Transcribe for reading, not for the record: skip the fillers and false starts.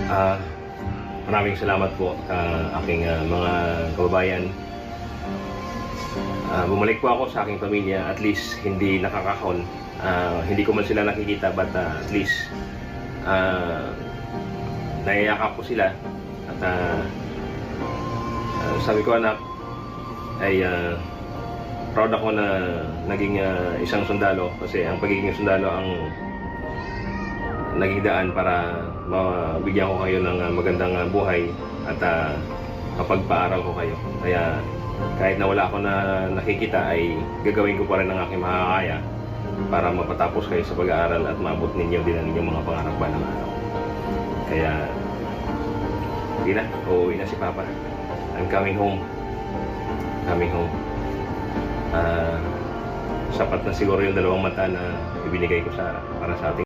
Ah, Maraming salamat po aking mga kababayan. Bumalik po ako sa aking pamilya, at least hindi nakakahon. Hindi ko man sila nakikita, but at least naiyakap ko sila. At sabi ko, anak, ay proud ako na naging isang sundalo, kasi ang pagiging sundalo ang naging daan para mabigyan ko kayo ng magandang buhay at mapagpaaral ko kayo. Kaya kahit na wala ako na nakikita, ay gagawin ko pa rin ang aking makakaya para mapatapos kayo sa pag-aaral at maabot ninyo din ang inyong mga pangarap ba ng araw. Kaya hindi na, uuwi na si Papa. I'm coming home. Coming home. Sapat na siguro yung 2 mata na ibinigay ko para sa ating